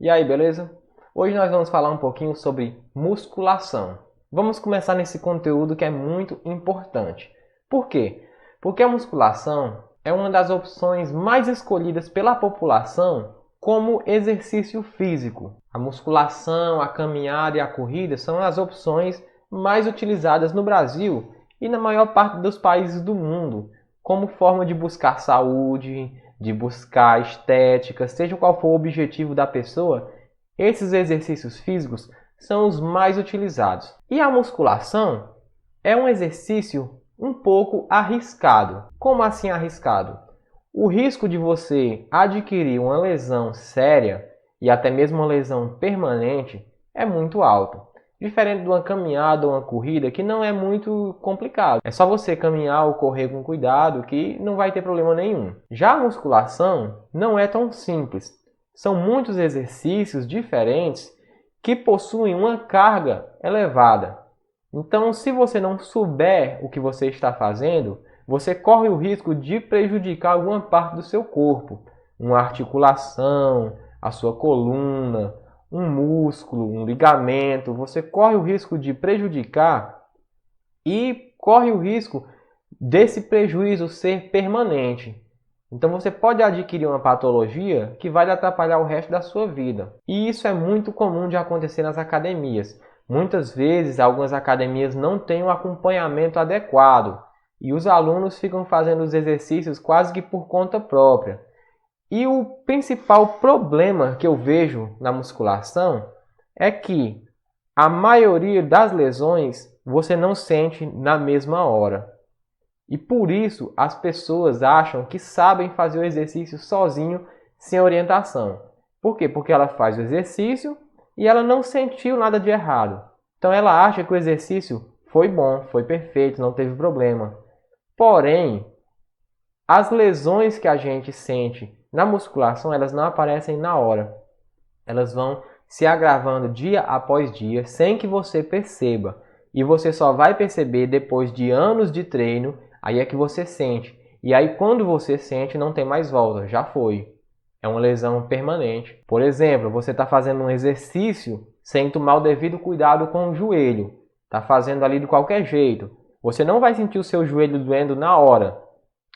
E aí, beleza? Hoje nós vamos falar um pouquinho sobre musculação. Vamos começar nesse conteúdo que é muito importante. Por quê? Porque a musculação é uma das opções mais escolhidas pela população como exercício físico. A musculação, a caminhada e a corrida são as opções mais utilizadas no Brasil e na maior parte dos países do mundo, como forma de buscar saúde, de buscar estética, seja qual for o objetivo da pessoa, esses exercícios físicos são os mais utilizados. E a musculação é um exercício um pouco arriscado. Como assim arriscado? O risco de você adquirir uma lesão séria e até mesmo uma lesão permanente é muito alto. Diferente de uma caminhada ou uma corrida que não é muito complicado. É só você caminhar ou correr com cuidado que não vai ter problema nenhum. Já a musculação não é tão simples. São muitos exercícios diferentes que possuem uma carga elevada. Então, se você não souber o que você está fazendo, você corre o risco de prejudicar alguma parte do seu corpo. Uma articulação, a sua coluna, um músculo, um ligamento. Você corre o risco de prejudicar e corre o risco desse prejuízo ser permanente. Então você pode adquirir uma patologia que vai lhe atrapalhar o resto da sua vida. E isso é muito comum de acontecer nas academias. Muitas vezes, algumas academias não têm um acompanhamento adequado e os alunos ficam fazendo os exercícios quase que por conta própria. E o principal problema que eu vejo na musculação é que a maioria das lesões você não sente na mesma hora. E por isso as pessoas acham que sabem fazer o exercício sozinho, sem orientação. Por quê? Porque ela faz o exercício e ela não sentiu nada de errado. Então ela acha que o exercício foi bom, foi perfeito, não teve problema. Porém, as lesões que a gente sente na musculação, elas não aparecem na hora. Elas vão se agravando dia após dia, sem que você perceba. E você só vai perceber depois de anos de treino, aí é que você sente. E aí quando você sente, não tem mais volta, já foi. É uma lesão permanente. Por exemplo, você está fazendo um exercício sem tomar o devido cuidado com o joelho. Está fazendo ali de qualquer jeito. Você não vai sentir o seu joelho doendo na hora.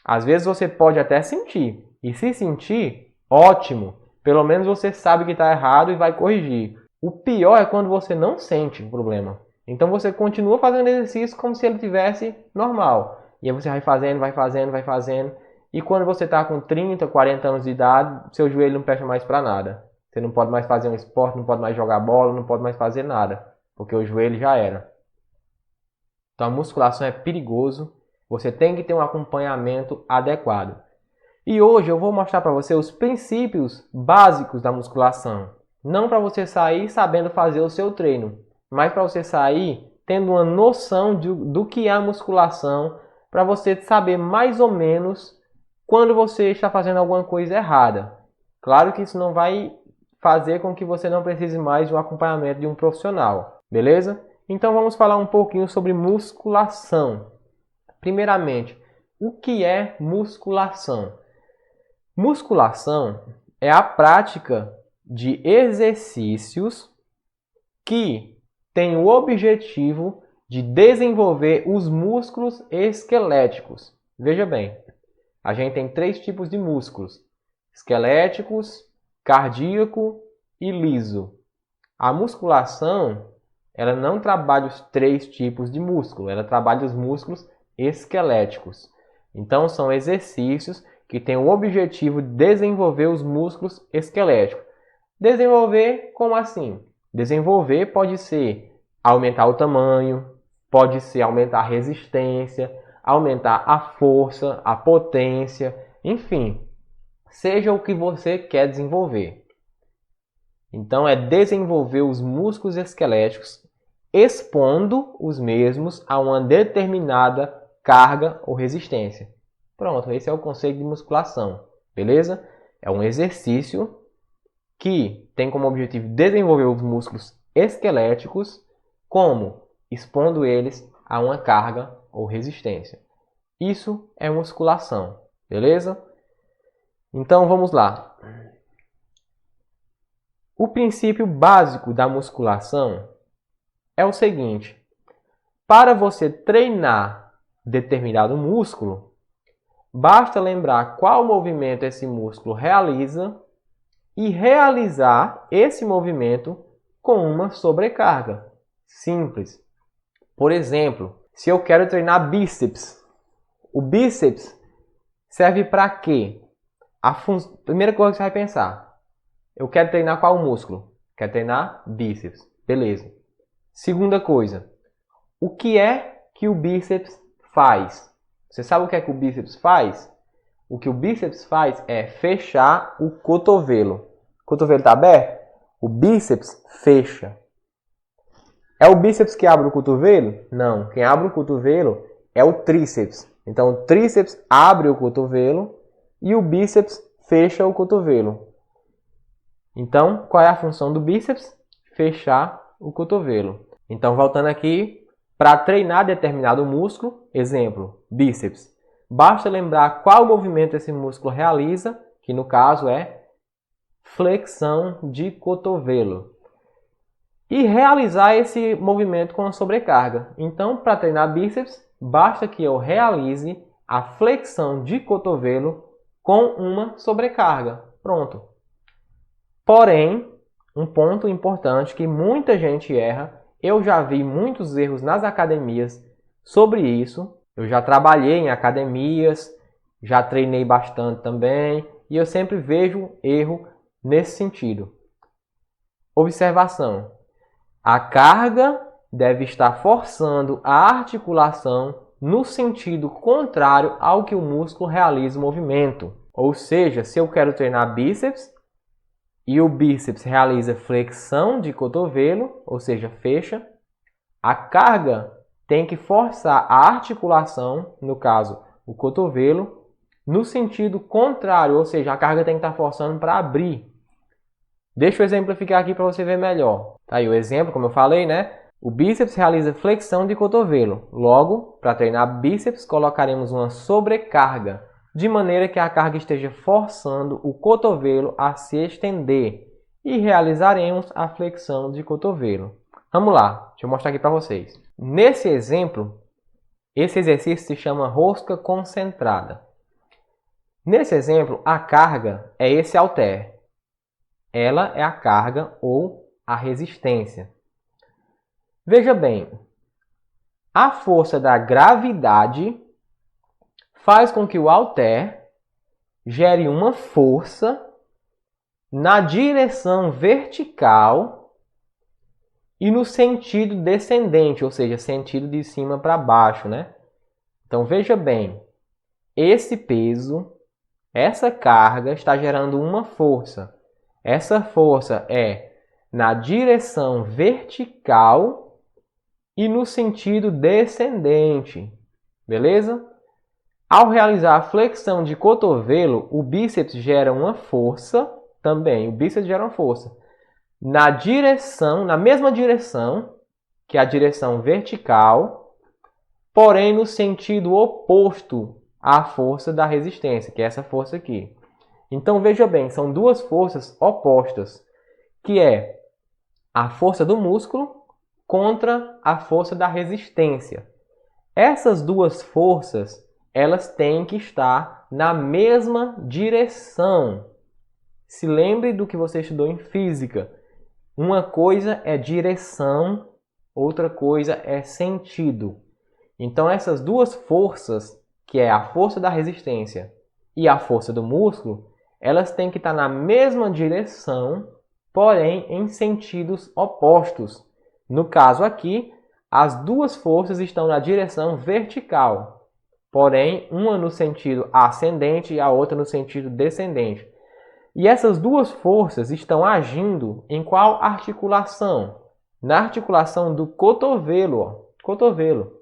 Às vezes você pode até sentir. E se sentir, ótimo. Pelo menos você sabe que está errado e vai corrigir. O pior é quando você não sente o problema. Então você continua fazendo exercício como se ele tivesse normal. E aí você vai fazendo, vai fazendo, vai fazendo. E quando você está com 30, 40 anos de idade, seu joelho não presta mais para nada. Você não pode mais fazer um esporte, não pode mais jogar bola, não pode mais fazer nada. Porque o joelho já era. Então a musculação é perigoso. Você tem que ter um acompanhamento adequado. E hoje eu vou mostrar para você os princípios básicos da musculação. Não para você sair sabendo fazer o seu treino, mas para você sair tendo uma noção do que é a musculação, para você saber mais ou menos quando você está fazendo alguma coisa errada. Claro que isso não vai fazer com que você não precise mais de um acompanhamento de um profissional, beleza? Então vamos falar um pouquinho sobre musculação. Primeiramente, o que é musculação? Musculação é a prática de exercícios que tem o objetivo de desenvolver os músculos esqueléticos. Veja bem, a gente tem 3 tipos de músculos: esqueléticos, cardíaco e liso. A musculação, ela não trabalha os 3 tipos de músculo, ela trabalha os músculos esqueléticos. Então são exercícios que têm o objetivo de desenvolver os músculos esqueléticos. Desenvolver como assim? Desenvolver pode ser aumentar o tamanho, pode ser aumentar a resistência, aumentar a força, a potência, enfim, seja o que você quer desenvolver. Então é desenvolver os músculos esqueléticos expondo os mesmos a uma determinada carga ou resistência. Pronto, esse é o conceito de musculação, beleza? É um exercício que tem como objetivo desenvolver os músculos esqueléticos, como expondo eles a uma carga ou resistência. Isso é musculação, beleza? Então vamos lá. O princípio básico da musculação é o seguinte: para você treinar determinado músculo, basta lembrar qual movimento esse músculo realiza e realizar esse movimento com uma sobrecarga. Simples. Por exemplo, se eu quero treinar bíceps, o bíceps serve para quê? Primeira coisa que você vai pensar: eu quero treinar qual músculo? Quero treinar bíceps. Beleza. Segunda coisa: o que é que o bíceps faz? Você sabe o que é que o bíceps faz? O que o bíceps faz é fechar o cotovelo. O cotovelo está aberto? O bíceps fecha. É o bíceps que abre o cotovelo? Não. Quem abre o cotovelo é o tríceps. Então, o tríceps abre o cotovelo e o bíceps fecha o cotovelo. Então, qual é a função do bíceps? Fechar o cotovelo. Então, voltando aqui, para treinar determinado músculo, exemplo, bíceps, basta lembrar qual movimento esse músculo realiza, que no caso é flexão de cotovelo, e realizar esse movimento com a sobrecarga. Então, para treinar bíceps, basta que eu realize a flexão de cotovelo com uma sobrecarga. Pronto. Porém, um ponto importante que muita gente erra, eu já vi muitos erros nas academias sobre isso. Eu já trabalhei em academias, já treinei bastante também, e eu sempre vejo erro nesse sentido. Observação: a carga deve estar forçando a articulação no sentido contrário ao que o músculo realiza o movimento. Ou seja, se eu quero treinar bíceps e o bíceps realiza flexão de cotovelo, ou seja, fecha, a carga tem que forçar a articulação, no caso, o cotovelo, no sentido contrário, ou seja, a carga tem que estar forçando para abrir. Deixa eu exemplificar aqui para você ver melhor. Tá aí o exemplo, como eu falei, né? O bíceps realiza flexão de cotovelo. Logo, para treinar bíceps, colocaremos uma sobrecarga, de maneira que a carga esteja forçando o cotovelo a se estender. E realizaremos a flexão de cotovelo. Vamos lá, deixa eu mostrar aqui para vocês. Nesse exemplo, esse exercício se chama rosca concentrada. Nesse exemplo, a carga é esse halter. Ela é a carga ou a resistência. Veja bem, a força da gravidade faz com que o halter gere uma força na direção vertical e no sentido descendente, ou seja, sentido de cima para baixo, né? Então veja bem, esse peso, essa carga está gerando uma força. Essa força é na direção vertical e no sentido descendente, beleza? Ao realizar a flexão de cotovelo, o bíceps gera uma força também. O bíceps gera uma força na mesma direção que a direção vertical, porém no sentido oposto à força da resistência, que é essa força aqui. Então veja bem, são duas forças opostas, que é a força do músculo contra a força da resistência. Essas duas forças, elas têm que estar na mesma direção. Se lembre do que você estudou em física. Uma coisa é direção, outra coisa é sentido. Então essas duas forças, que é a força da resistência e a força do músculo, elas têm que estar na mesma direção, porém em sentidos opostos. No caso aqui, as duas forças estão na direção vertical, porém uma no sentido ascendente e a outra no sentido descendente. E essas duas forças estão agindo em qual articulação? Na articulação do cotovelo, ó, cotovelo.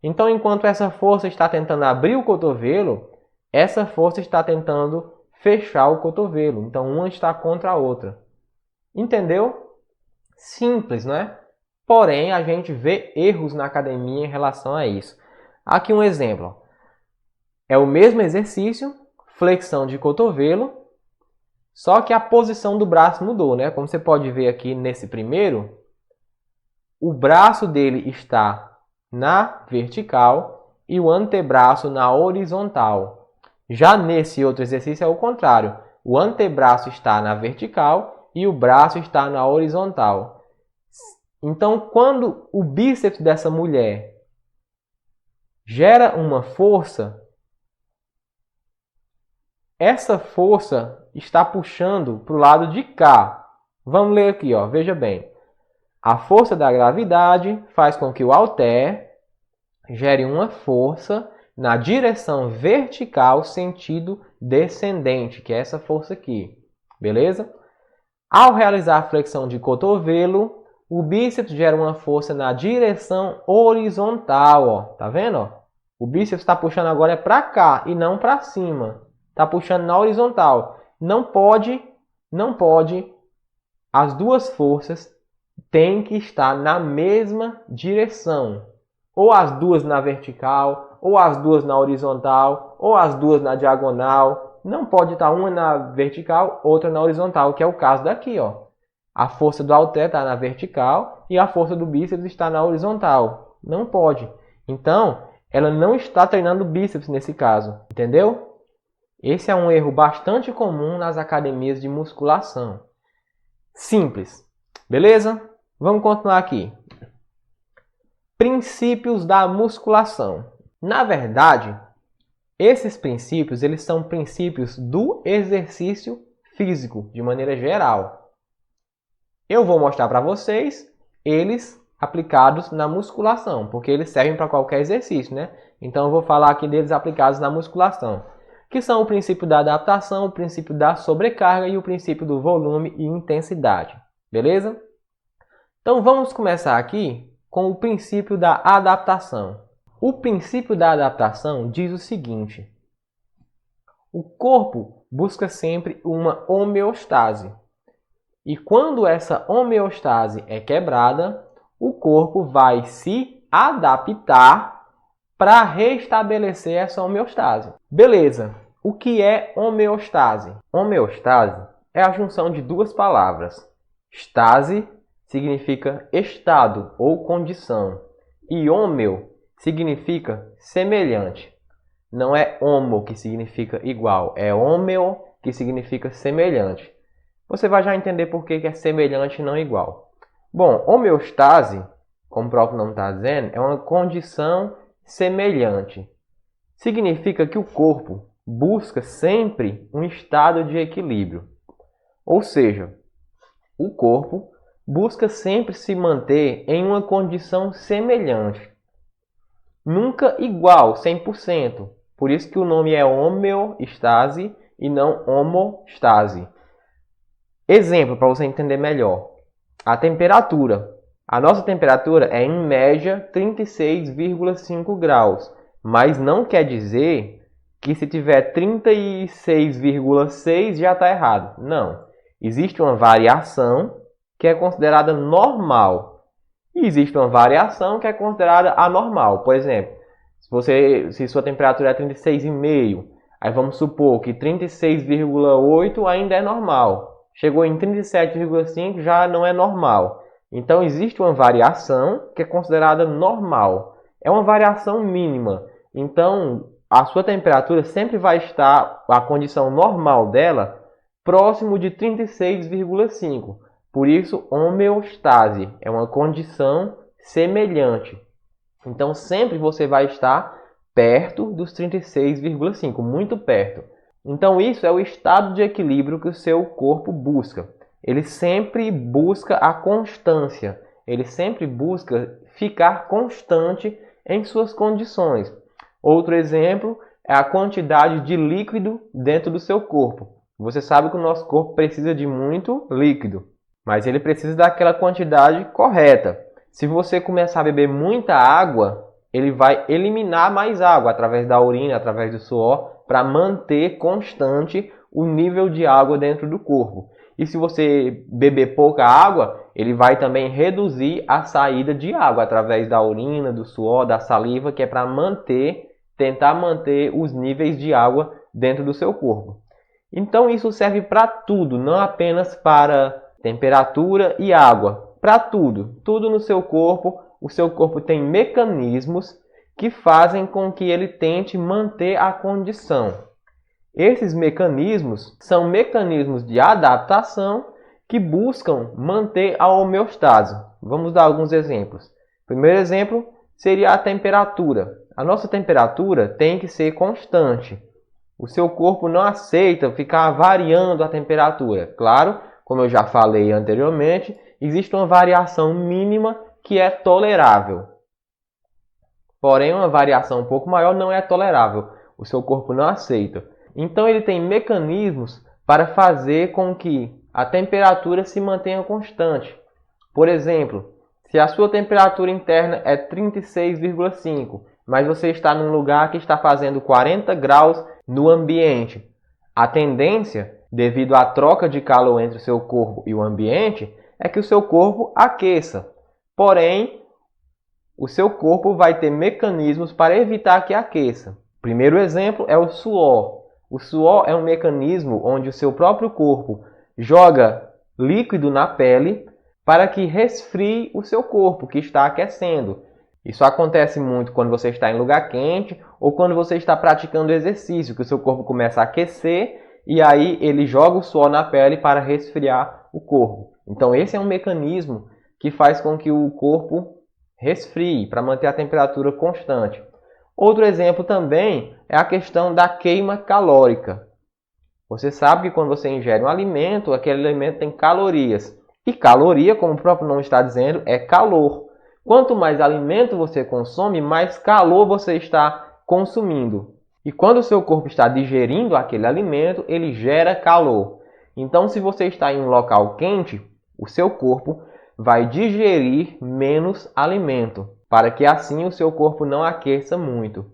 Então, enquanto essa força está tentando abrir o cotovelo, essa força está tentando fechar o cotovelo. Então, uma está contra a outra. Entendeu? Simples, não é? Porém, a gente vê erros na academia em relação a isso. Aqui um exemplo. É o mesmo exercício, flexão de cotovelo, Só que a posição do braço mudou, né? Como você pode ver aqui nesse primeiro, o braço dele está na vertical e o antebraço na horizontal. Já nesse outro exercício é o contrário. O antebraço está na vertical e o braço está na horizontal. Então, quando o bíceps dessa mulher gera uma força, essa força está puxando para o lado de cá. Vamos ler aqui, ó. Veja bem. A força da gravidade faz com que o halter gere uma força na direção vertical, sentido descendente, que é essa força aqui. Beleza? Ao realizar a flexão de cotovelo, o bíceps gera uma força na direção horizontal. Ó. Tá vendo? Ó? O bíceps está puxando agora para cá e não para cima. Está puxando na horizontal. Não pode, as duas forças têm que estar na mesma direção. Ou as duas na vertical, ou as duas na horizontal, ou as duas na diagonal. Não pode estar uma na vertical, outra na horizontal, que é o caso daqui, ó. A força do halter está na vertical e a força do bíceps está na horizontal. Não pode. Então, ela não está treinando o bíceps nesse caso, entendeu? Esse é um erro bastante comum nas academias de musculação. Simples. Beleza? Vamos continuar aqui. Princípios da musculação. Na verdade, esses princípios eles são princípios do exercício físico, de maneira geral. Eu vou mostrar para vocês eles aplicados na musculação, porque eles servem para qualquer exercício, né? Então eu vou falar aqui deles aplicados na musculação, que são o princípio da adaptação, o princípio da sobrecarga e o princípio do volume e intensidade. Beleza? Então vamos começar aqui com o princípio da adaptação. O princípio da adaptação diz o seguinte: o corpo busca sempre uma homeostase. E quando essa homeostase é quebrada, o corpo vai se adaptar para restabelecer essa homeostase. Beleza, o que é homeostase? Homeostase é a junção de duas palavras. Stase significa estado ou condição e homeo significa semelhante. Não é homo que significa igual, é homeo que significa semelhante. Você vai já entender por que é semelhante e não igual. Bom, homeostase, como o próprio nome está dizendo, é uma condição semelhante. Significa que o corpo busca sempre um estado de equilíbrio. Ou seja, o corpo busca sempre se manter em uma condição semelhante. Nunca igual, 100%. Por isso que o nome é homeostase e não homostase. Exemplo para você entender melhor. A temperatura. A nossa temperatura é em média 36,5 graus. Mas não quer dizer que se tiver 36,6 já está errado. Não. Existe uma variação que é considerada normal. E existe uma variação que é considerada anormal. Por exemplo, se sua temperatura é 36,5, aí vamos supor que 36,8 ainda é normal. Chegou em 37,5 já não é normal. Então existe uma variação que é considerada normal. É uma variação mínima. Então a sua temperatura sempre vai estar, a condição normal dela, próximo de 36,5. Por isso, homeostase é uma condição semelhante. Então, sempre você vai estar perto dos 36,5, muito perto. Então, isso é o estado de equilíbrio que o seu corpo busca. Ele sempre busca a constância. Ele sempre busca ficar constante em suas condições. Outro exemplo é a quantidade de líquido dentro do seu corpo. Você sabe que o nosso corpo precisa de muito líquido, mas ele precisa daquela quantidade correta. Se você começar a beber muita água, ele vai eliminar mais água através da urina, através do suor, para manter constante o nível de água dentro do corpo. E se você beber pouca água, ele vai também reduzir a saída de água através da urina, do suor, da saliva, que é para tentar manter os níveis de água dentro do seu corpo. Então isso serve para tudo, não apenas para temperatura e água. Para tudo, tudo no seu corpo. O seu corpo tem mecanismos que fazem com que ele tente manter a condição. Esses mecanismos são mecanismos de adaptação que buscam manter a homeostase. Vamos dar alguns exemplos. O primeiro exemplo seria a temperatura. A nossa temperatura tem que ser constante. O seu corpo não aceita ficar variando a temperatura. Claro, como eu já falei anteriormente, existe uma variação mínima que é tolerável. Porém, uma variação um pouco maior não é tolerável. O seu corpo não aceita. Então, ele tem mecanismos para fazer com que a temperatura se mantenha constante. Por exemplo, se a sua temperatura interna é 36,5, mas você está num lugar que está fazendo 40 graus no ambiente, a tendência, devido à troca de calor entre o seu corpo e o ambiente, é que o seu corpo aqueça. Porém, o seu corpo vai ter mecanismos para evitar que aqueça. O primeiro exemplo é o suor. O suor é um mecanismo onde o seu próprio corpo joga líquido na pele para que resfrie o seu corpo, que está aquecendo. Isso acontece muito quando você está em lugar quente ou quando você está praticando exercício, que o seu corpo começa a aquecer e aí ele joga o suor na pele para resfriar o corpo. Então esse é um mecanismo que faz com que o corpo resfrie, para manter a temperatura constante. Outro exemplo também é a questão da queima calórica. Você sabe que quando você ingere um alimento, aquele alimento tem calorias. E caloria, como o próprio nome está dizendo, é calor. Quanto mais alimento você consome, mais calor você está consumindo. E quando o seu corpo está digerindo aquele alimento, ele gera calor. Então, se você está em um local quente, o seu corpo vai digerir menos alimento, para que assim o seu corpo não aqueça muito.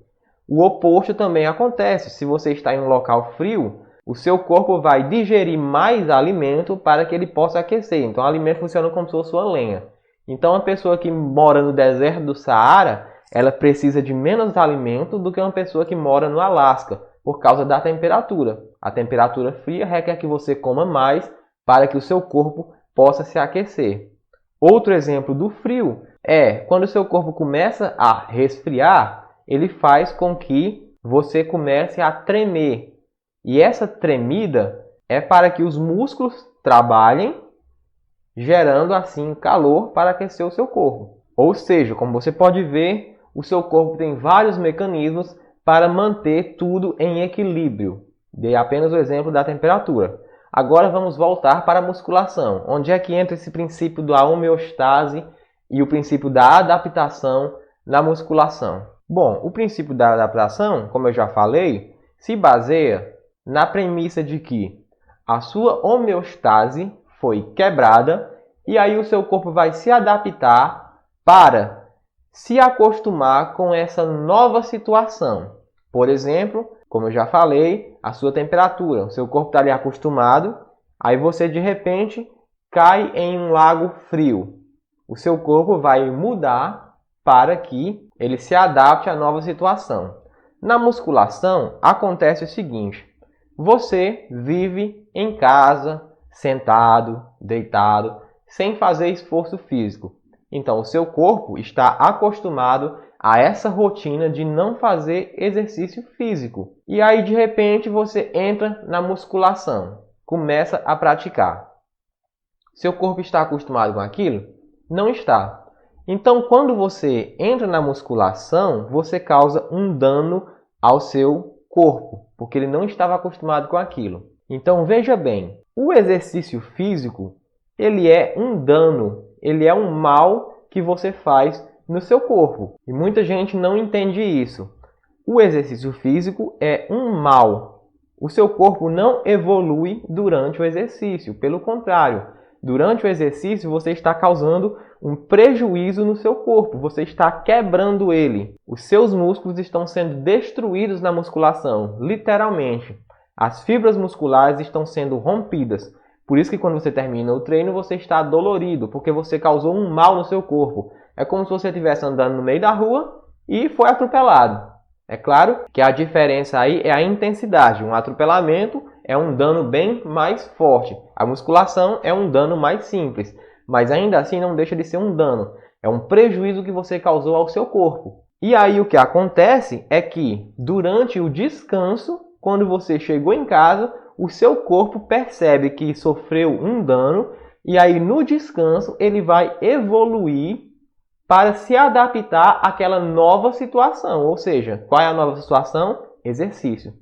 O oposto também acontece. Se você está em um local frio, o seu corpo vai digerir mais alimento para que ele possa aquecer. Então, o alimento funciona como se fosse uma lenha. Então, uma pessoa que mora no deserto do Saara, ela precisa de menos alimento do que uma pessoa que mora no Alasca, por causa da temperatura. A temperatura fria requer que você coma mais para que o seu corpo possa se aquecer. Outro exemplo do frio é quando o seu corpo começa a resfriar, ele faz com que você comece a tremer. E essa tremida é para que os músculos trabalhem, gerando assim calor para aquecer o seu corpo. Ou seja, como você pode ver, o seu corpo tem vários mecanismos para manter tudo em equilíbrio. Dei apenas o exemplo da temperatura. Agora vamos voltar para a musculação. Onde é que entra esse princípio da homeostase e o princípio da adaptação na musculação? Bom, o princípio da adaptação, como eu já falei, se baseia na premissa de que a sua homeostase foi quebrada e aí o seu corpo vai se adaptar para se acostumar com essa nova situação. Por exemplo, como eu já falei, a sua temperatura, o seu corpo está ali acostumado, aí você de repente cai em um lago frio. O seu corpo vai mudar para que ele se adapte à nova situação. Na musculação acontece o seguinte: você vive em casa, sentado, deitado, sem fazer esforço físico. Então, o seu corpo está acostumado a essa rotina de não fazer exercício físico. E aí, de repente, você entra na musculação, começa a praticar. Seu corpo está acostumado com aquilo? Não está. Então, quando você entra na musculação, você causa um dano ao seu corpo, porque ele não estava acostumado com aquilo. Então, veja bem, o exercício físico, ele é um dano, ele é um mal que você faz no seu corpo. E muita gente não entende isso. O exercício físico é um mal. O seu corpo não evolui durante o exercício. Pelo contrário, durante o exercício você está causando um prejuízo no seu corpo. Você está quebrando ele. Os seus músculos estão sendo destruídos na musculação, literalmente. As fibras musculares estão sendo rompidas. Por isso que quando você termina o treino, você está dolorido, porque você causou um mal no seu corpo. É como se você estivesse andando no meio da rua e foi atropelado. É claro que a diferença aí é a intensidade. Um atropelamento é um dano bem mais forte. A musculação é um dano mais simples, mas ainda assim não deixa de ser um dano. É um prejuízo que você causou ao seu corpo. E aí o que acontece é que durante o descanso, quando você chegou em casa, o seu corpo percebe que sofreu um dano e aí no descanso ele vai evoluir para se adaptar àquela nova situação. Ou seja, qual é a nova situação? Exercício.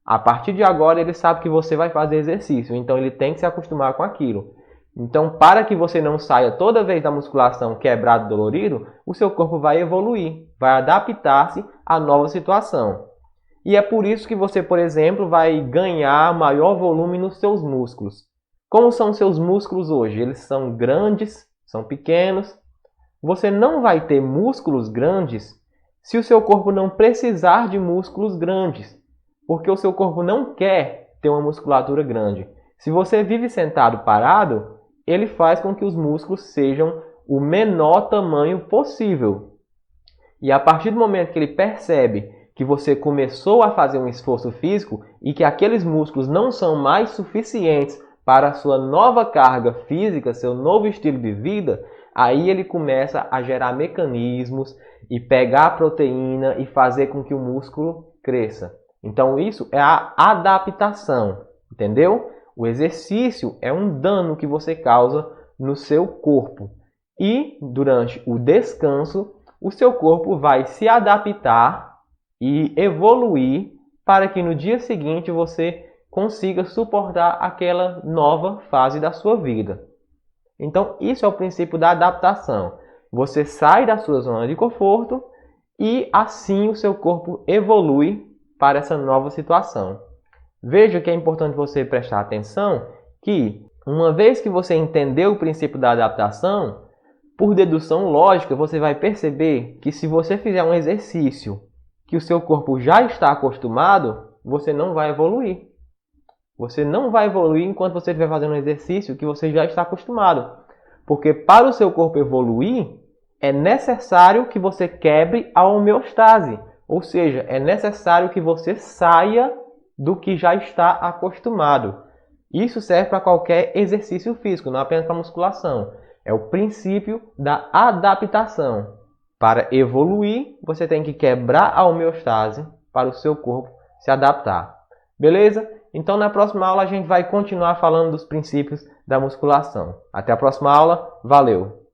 A partir de agora ele sabe que você vai fazer exercício, então ele tem que se acostumar com aquilo. Então, para que você não saia toda vez da musculação quebrado, dolorido, o seu corpo vai evoluir, vai adaptar-se à nova situação. E é por isso que você, por exemplo, vai ganhar maior volume nos seus músculos. Como são seus músculos hoje? Eles são grandes, são pequenos. Você não vai ter músculos grandes se o seu corpo não precisar de músculos grandes, porque o seu corpo não quer ter uma musculatura grande. Se você vive sentado parado, ele faz com que os músculos sejam o menor tamanho possível. E a partir do momento que ele percebe que você começou a fazer um esforço físico e que aqueles músculos não são mais suficientes para a sua nova carga física, seu novo estilo de vida, aí ele começa a gerar mecanismos e pegar a proteína e fazer com que o músculo cresça. Então isso é a adaptação, entendeu? O exercício é um dano que você causa no seu corpo. E durante o descanso, o seu corpo vai se adaptar e evoluir para que no dia seguinte você consiga suportar aquela nova fase da sua vida. Então, isso é o princípio da adaptação. Você sai da sua zona de conforto e assim o seu corpo evolui para essa nova situação. Veja que é importante você prestar atenção que, uma vez que você entendeu o princípio da adaptação, por dedução lógica, você vai perceber que se você fizer um exercício que o seu corpo já está acostumado, você não vai evoluir. Você não vai evoluir enquanto você estiver fazendo um exercício que você já está acostumado. Porque para o seu corpo evoluir, é necessário que você quebre a homeostase. Ou seja, é necessário que você saia do que já está acostumado. Isso serve para qualquer exercício físico, não apenas para musculação. É o princípio da adaptação. Para evoluir, você tem que quebrar a homeostase para o seu corpo se adaptar. Beleza? Então, na próxima aula, a gente vai continuar falando dos princípios da musculação. Até a próxima aula. Valeu!